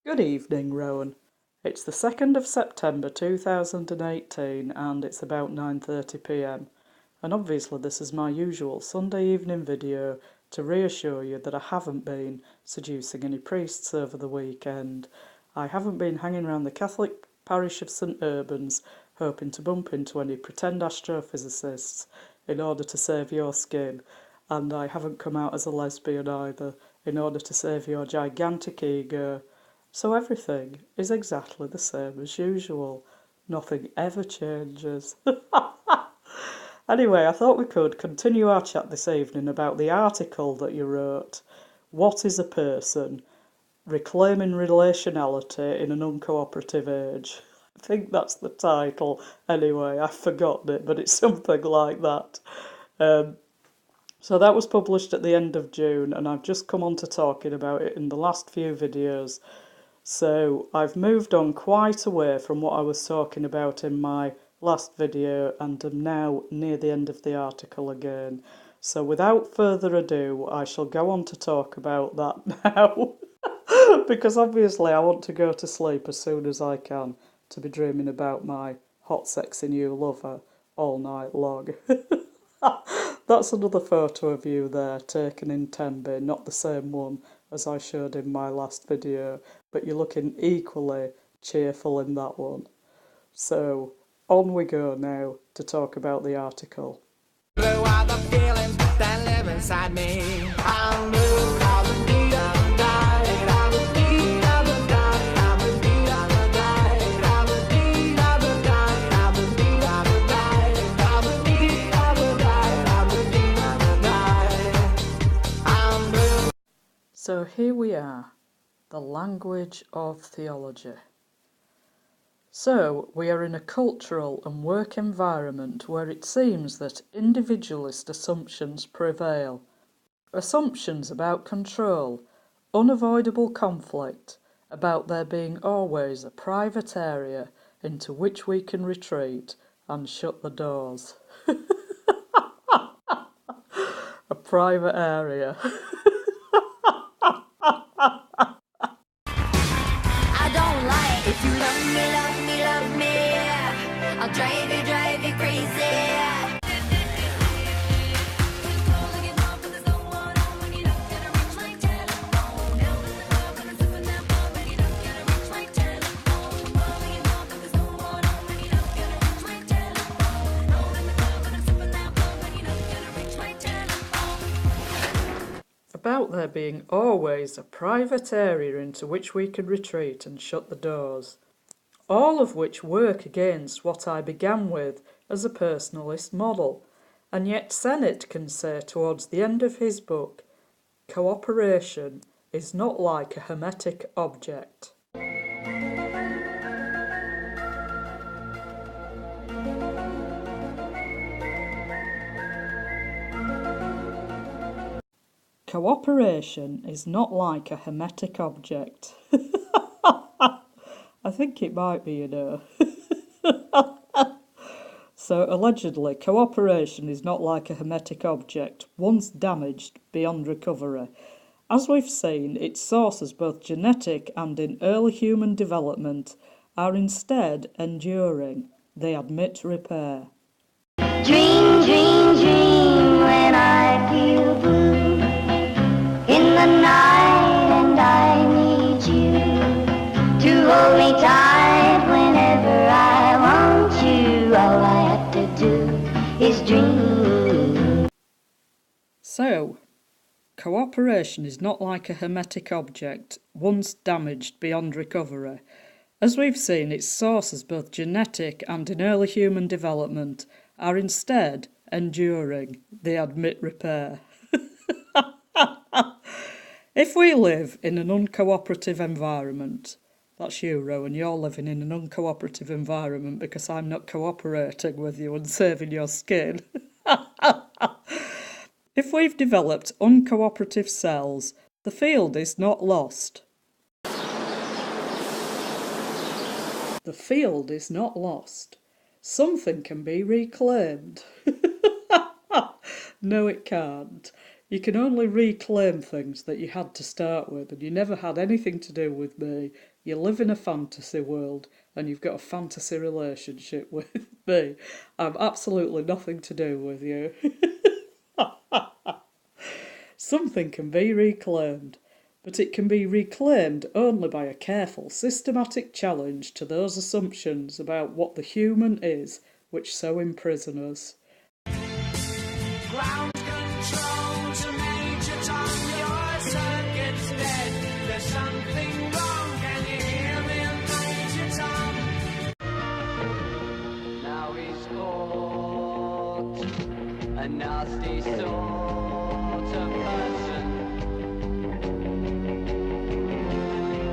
Good evening, Rowan. It's the 2nd of September 2018 and it's about 9:30 p.m. And obviously this is my usual Sunday evening video to reassure you that I haven't been seducing any priests over the weekend. I haven't been hanging around the Catholic parish of St Urbans hoping to bump into any pretend astrophysicists in order to save your skin. And I haven't come out as a lesbian either in order to save your gigantic ego. So everything is exactly the same as usual. Nothing ever changes. Anyway, I thought we could continue our chat this evening about the article that you wrote, What is a Person? Reclaiming Relationality in an Uncooperative Age. I think that's the title. Anyway, I've forgotten it, but it's something like that. So that was published at the end of June, and I've just come on to talking about it in the last few videos. So I've moved on quite away from what I was talking about in my last video and am now near the end of the article again. So without further ado, I shall go on to talk about that now. Because obviously I want to go to sleep as soon as I can to be dreaming about my hot sexy new lover all night long. That's another photo of you there, taken in Tenby, not the same one as I showed in my last video, but you're looking equally cheerful in that one. So, on we go now to talk about the article. Blue are the feelings that live inside me. I'm blue, So here we are, the language of theology. So we are in a cultural and work environment where it seems that individualist assumptions prevail. Assumptions about control, unavoidable conflict, about there being always a private area into which we can retreat and shut the doors. A private area. If you love me, love me, love me, I'll drive you crazy. About there being always a private area into which we can retreat and shut the doors, all of which work against what I began with as a personalist model, and yet Sennett can say towards the end of his book, cooperation is not like a hermetic object. Cooperation is not like a hermetic object. I think it might be, you know. So, allegedly, cooperation is not like a hermetic object, once damaged beyond recovery. As we've seen, its sources, both genetic and in early human development, are instead enduring. They admit repair. Dream, dream, dream when I feel blue in the night and I need you to hold me tight whenever I want you. All I have to do is dream. So, cooperation is not like a hermetic object, once damaged beyond recovery. As we've seen, its sources, both genetic and in early human development, are instead enduring. They admit repair. If we live in an uncooperative environment, that's you, Rowan, you're living in an uncooperative environment because I'm not cooperating with you and saving your skin. If we've developed uncooperative cells, the field is not lost. The field is not lost. Something can be reclaimed. No, it can't. You can only reclaim things that you had to start with, and you never had anything to do with me. You live in a fantasy world, and you've got a fantasy relationship with me. I'm absolutely nothing to do with you. Something can be reclaimed, but it can be reclaimed only by a careful, systematic challenge to those assumptions about what the human is, which so imprison us. Ground control to Major Tom, your circuit's dead. There's something wrong, can you hear me, Major Tom? Now he's caught, a nasty sort of person.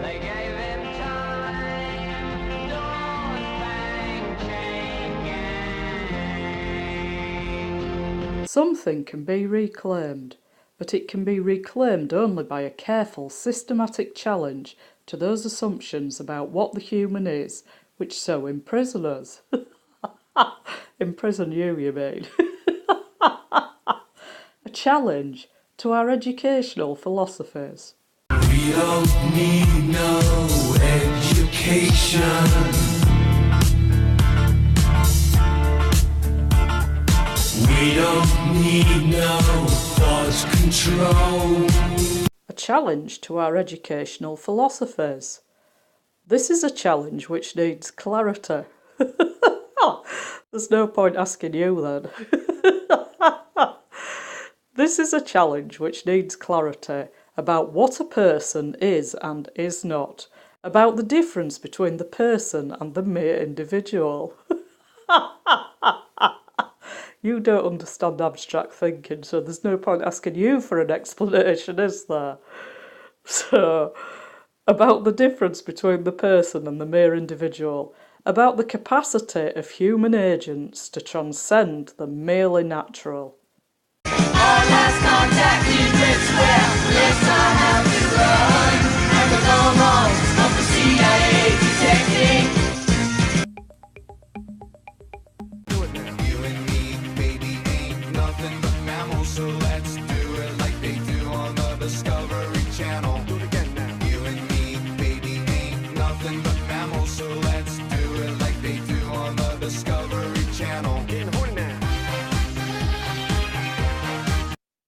They gave him time, doors bang, chain gang. Something can be reclaimed, but it can be reclaimed only by a careful, systematic challenge to those assumptions about what the human is, which so imprison us. Imprison you mean? A challenge to our educational philosophies. We don't need no education. We don't need no thought control. A challenge to our educational philosophies. This is a challenge which needs clarity. There's no point asking you then. This is a challenge which needs clarity about what a person is and is not, about the difference between the person and the mere individual. You don't understand abstract thinking, so there's no point asking you for an explanation, is there? So, about the difference between the person and the mere individual, about the capacity of human agents to transcend the merely natural. Our last contact is with square. Yes, I have to run. And the long arms of the CIA detecting. Do it now. You and me, baby, ain't nothing but mammals. So let's do it like they do on the Discovery Channel. Do it again now. You and me, baby, ain't nothing but mammals. So let's do it like they do on the Discovery Channel. Getting horny now.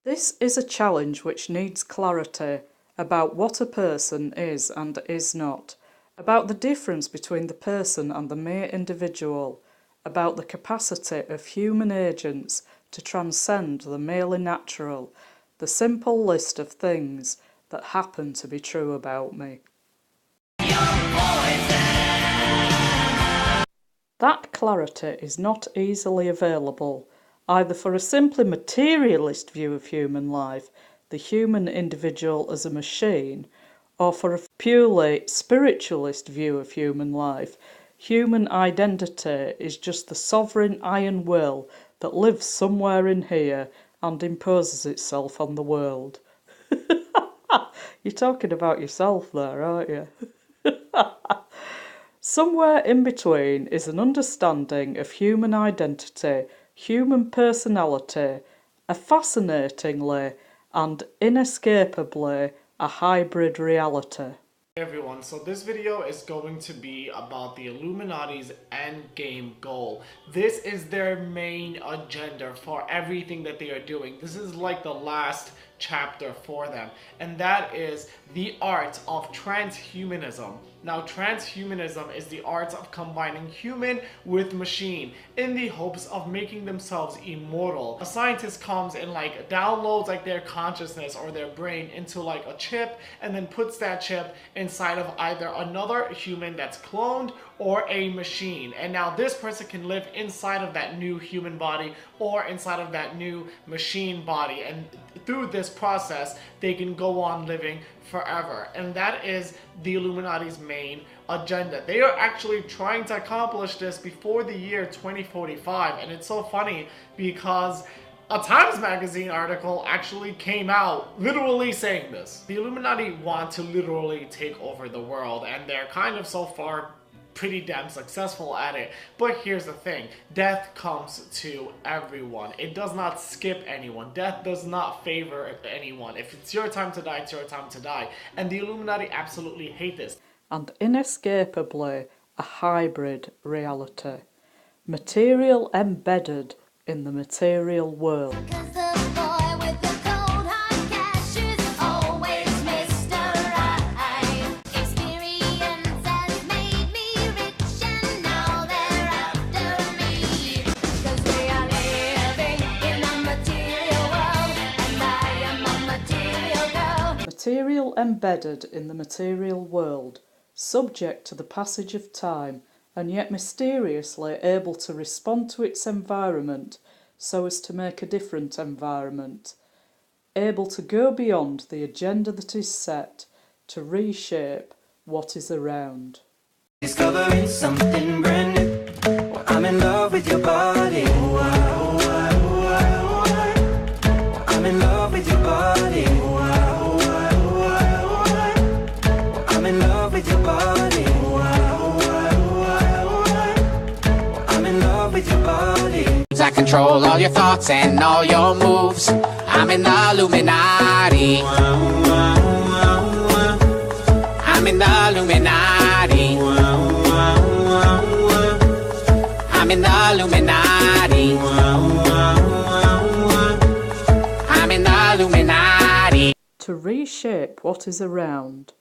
This is a challenge which needs clarity about what a person is and is not, about the difference between the person and the mere individual, about the capacity of human agents to transcend the merely natural, the simple list of things that happen to be true about me. That clarity is not easily available, either for a simply materialist view of human life, the human individual as a machine, or for a purely spiritualist view of human life, human identity is just the sovereign iron will that lives somewhere in here and imposes itself on the world. You're talking about yourself there, aren't you? Somewhere in between is an understanding of human identity, human personality, a fascinatingly and inescapably a hybrid reality. Hey everyone, so this video is going to be about the Illuminati's endgame goal. This is their main agenda for everything that they are doing. This is like the last chapter for them, and that is the art of transhumanism. Now, transhumanism is the art of combining human with machine in the hopes of making themselves immortal. A scientist comes and like downloads like their consciousness or their brain into like a chip, and then puts that chip inside of either another human that's cloned or a machine. And now this person can live inside of that new human body or inside of that new machine body, and through this process they can go on living forever. And that is the Illuminati's main agenda. They are actually trying to accomplish this before the year 2045, and it's so funny because a Times Magazine article actually came out literally saying this. The Illuminati want to literally take over the world, and they're kind of so far pretty damn successful at it. But here's the thing, death comes to everyone. It does not skip anyone. Death does not favor anyone. If it's your time to die, it's your time to die. And the Illuminati absolutely hate this. And inescapably a hybrid reality. Material embedded in the material world. Cause the boy with the cold hard cash is always Mr. Right. Experience has made me rich and now they're after me. Cause we are living in a material world and I am a material girl. Material embedded in the material world, subject to the passage of time, and yet mysteriously able to respond to its environment so as to make a different environment, able to go beyond the agenda that is set to reshape what is around. Discovering something brand new. I'm in love with your body. I'm in love with your body. I'm in love with your body. I'm in love with your body. I control all your thoughts and all your moves. I'm in the Illuminati. I'm in the Illuminati. I'm in the Illuminati. I'm in the Illuminati. To reshape what is around,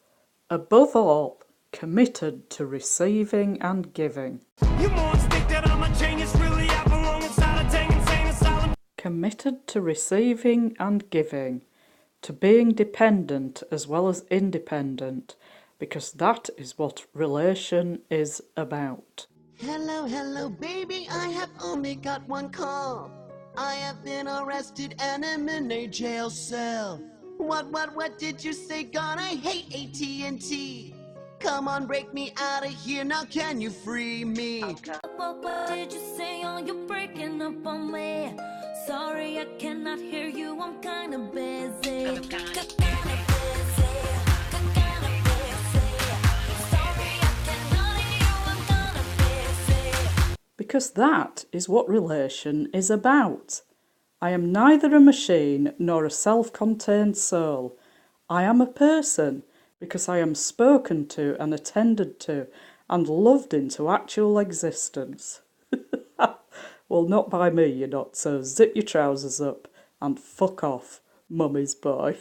above all, committed to receiving and giving. You must think that I'm a genius, really I belong inside a dang insane asylum. Committed to receiving and giving, to being dependent as well as independent, because that is what relation is about. Hello, hello, baby, I have only got one call. I have been arrested and am in a jail cell. What did you say, God? I hate AT&T. Come on, break me out of here, now can you free me? What did you say? Oh, you're breaking up on me. Sorry, I cannot hear you, I'm kinda busy. Because that is what relation is about. I am neither a machine nor a self-contained soul. I am a person because I am spoken to and attended to and loved into actual existence. Well, not by me, you're not, so zip your trousers up and fuck off, mummy's boy.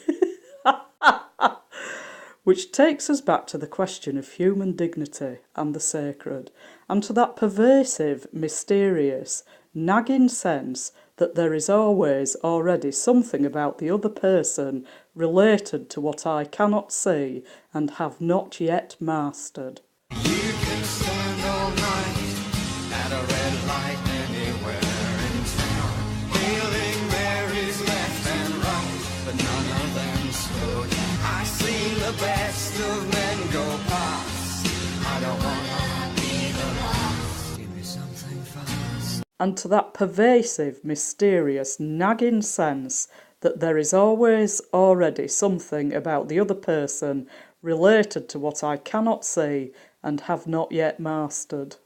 Which takes us back to the question of human dignity and the sacred, and to that pervasive, mysterious, nagging sense that there is always already something about the other person related to what I cannot see and have not yet mastered. You can stand all night at a red light anywhere in town. Hailing Marys left and right, but none of them slow down. I seen the best of men go past. I don't wanna be the last. Give me something fast. And to that pervasive, mysterious, nagging sense that there is always already something about the other person related to what I cannot see and have not yet mastered.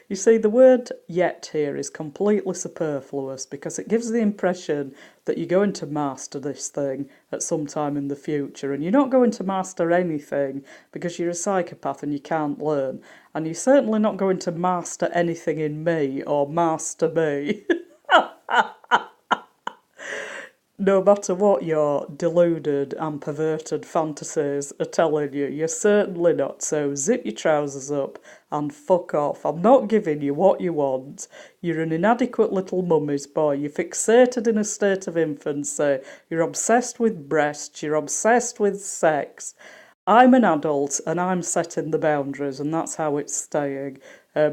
You see, the word yet here is completely superfluous because it gives the impression that you're going to master this thing at some time in the future, and you're not going to master anything because you're a psychopath and you can't learn, and you're certainly not going to master anything in me or master me. No matter what your deluded and perverted fantasies are telling you, you're certainly not. So zip your trousers up and fuck off. I'm not giving you what you want. You're an inadequate little mummy's boy. You're fixated in a state of infancy. You're obsessed with breasts. You're obsessed with sex. I'm an adult and I'm setting the boundaries, and that's how it's staying.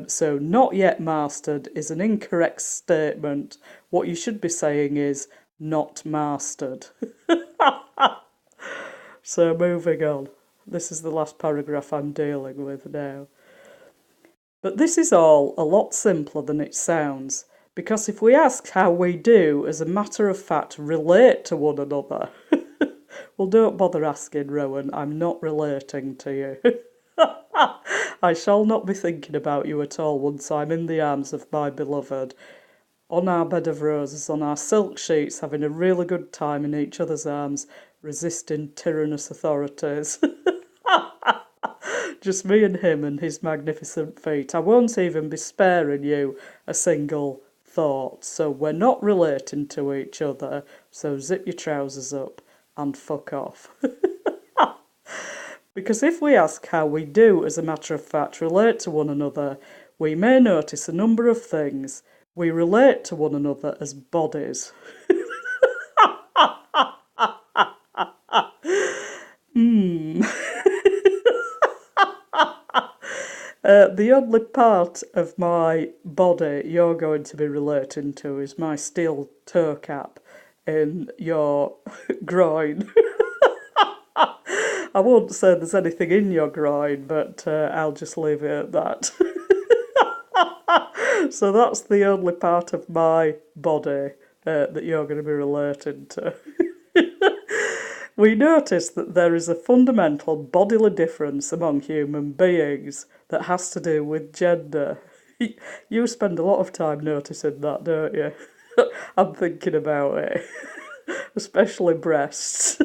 So not yet mastered is an incorrect statement. What you should be saying is not mastered. So moving on. This is the last paragraph I'm dealing with now. But this is all a lot simpler than it sounds, because if we ask how we do, as a matter of fact, relate to one another, well, don't bother asking, Rowan, I'm not relating to you. I shall not be thinking about you at all once I'm in the arms of my beloved, on our bed of roses, on our silk sheets, having a really good time in each other's arms, resisting tyrannous authorities. Just me and him and his magnificent feet. I won't even be sparing you a single thought. So we're not relating to each other, so zip your trousers up and fuck off. Because if we ask how we do, as a matter of fact, relate to one another, we may notice a number of things. We relate to one another as bodies. The only part of my body you're going to be relating to is my steel toe cap in your groin. I won't say there's anything in your groin, but I'll just leave it at that. So that's the only part of my body that you're going to be relating to. We notice that there is a fundamental bodily difference among human beings that has to do with gender. You spend a lot of time noticing that, don't you? I'm thinking about it. Especially breasts.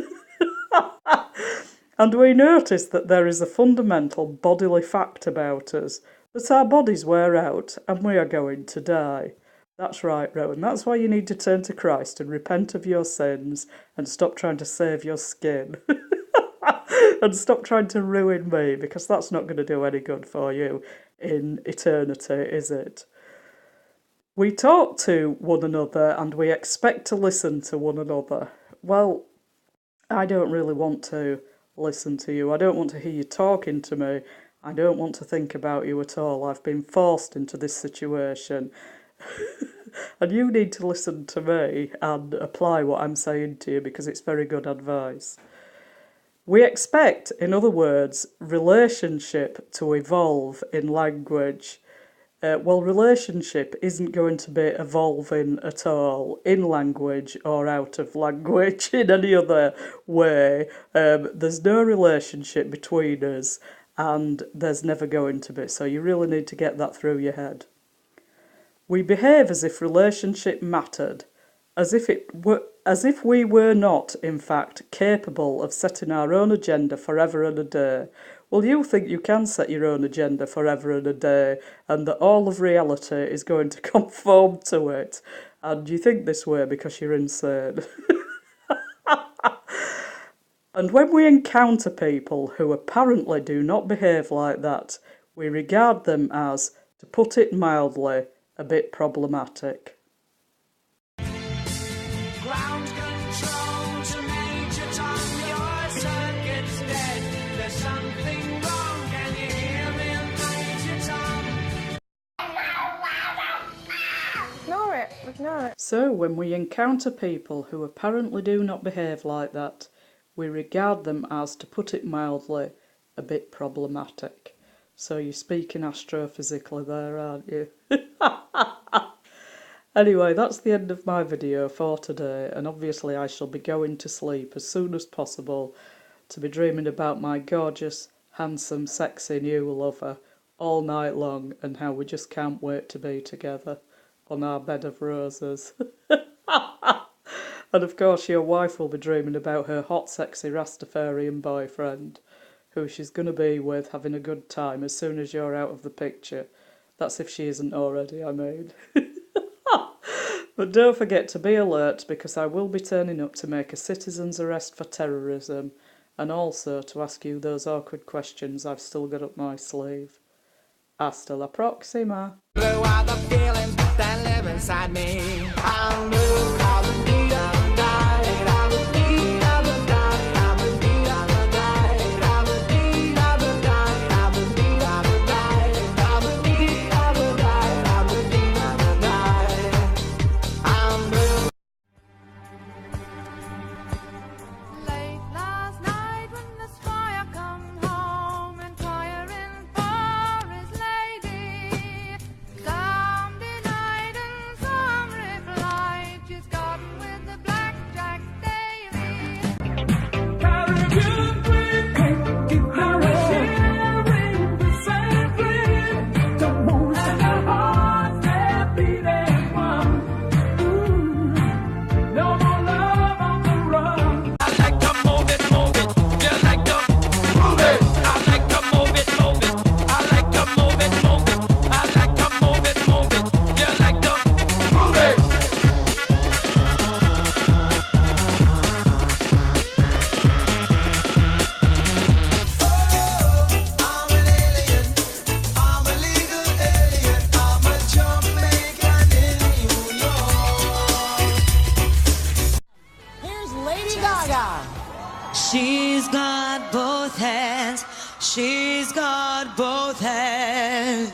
And we notice that there is a fundamental bodily fact about us, that our bodies wear out and we are going to die. That's right, Rowan. That's why you need to turn to Christ and repent of your sins and stop trying to save your skin. And stop trying to ruin me, because that's not going to do any good for you in eternity, is it? We talk to one another and we expect to listen to one another. Well, I don't really want to listen to you. I don't want to hear you talking to me. I don't want to think about you at all. I've been forced into this situation. And you need to listen to me and apply what I'm saying to you, because it's very good advice. We expect, in other words, relationship to evolve in language. Well, relationship isn't going to be evolving at all in language or out of language in any other way. There's no relationship between us, and there's never going to be. So you really need to get that through your head. We behave as if relationship mattered, as if we were not, in fact, capable of setting our own agenda forever and a day. Well, you think you can set your own agenda forever and a day, and that all of reality is going to conform to it, and you think this way because you're insane. And when we encounter people who apparently do not behave like that, we regard them as, to put it mildly, a bit problematic. Ground control to Major Tom, your circuit's dead. There's something wrong, can you hear me, Major Tom? Ignore it. So, when we encounter people who apparently do not behave like that, we regard them as, to put it mildly, a bit problematic. So you're speaking astrophysically there, aren't you? Anyway, that's the end of my video for today, and obviously I shall be going to sleep as soon as possible to be dreaming about my gorgeous, handsome, sexy new lover all night long, and how we just can't wait to be together on our bed of roses. And of course your wife will be dreaming about her hot, sexy Rastafarian boyfriend, who she's going to be with, having a good time as soon as you're out of the picture. That's if she isn't already, I mean. But don't forget to be alert, because I will be turning up to make a citizen's arrest for terrorism, and also to ask you those awkward questions I've still got up my sleeve. Hasta la próxima. Blue are the feelings that live inside me. I'm blue, I'm the beat of the night. I'm the beat of the night. I'm the beat of the night. I'm the beat of the night. I'm the beat of the night. I'm the beat of the night. I'm the beat of the night. I'm blue. Late last night when the squire come home, inquiring for his lady, some denied and some replied, she's got She's got both hands. She's got both hands.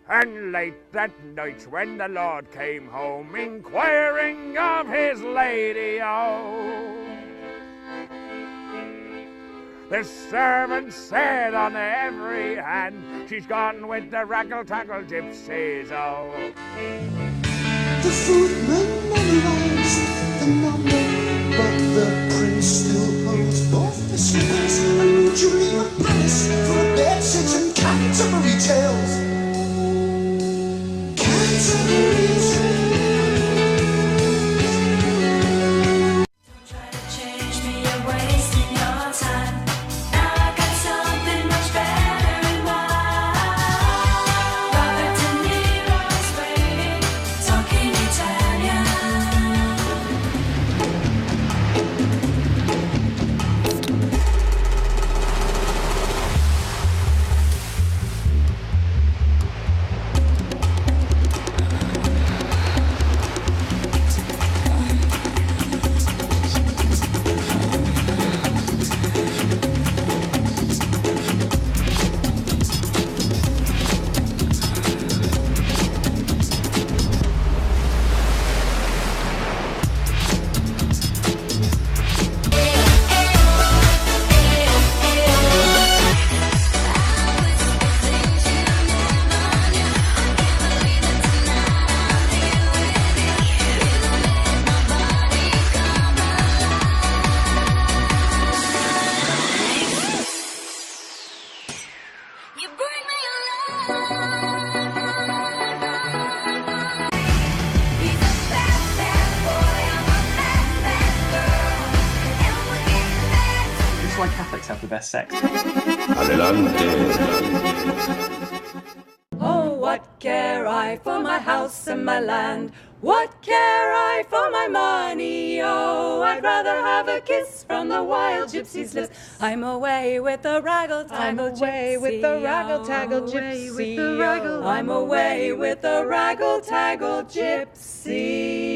And late that night when the Lord came home, inquiring of his lady, the servant said on every hand, she's gone with the raggle-taggle gypsies, The footman memorized the number, but the prince still holds both the slippers. Unusually a price for a bed sit and Canterbury tales. Canterbury tales. Don't try to change me, you're wasting your time. Now I got something much better in mind. Robert De Niro's waiting, talking Italian. You bring me alive. He's a bad, bad boy. I'm a bad, bad girl. And we're getting bad. This is why Catholics have the best sex. Oh, what care I for my house and my land? What care I for my money? Oh, I'd rather have a kiss from the wild gypsy's lips. I'm away with the raggle-taggle gypsy. I'm away with the raggle-taggle gypsy. I'm away with the raggle-taggle gypsy.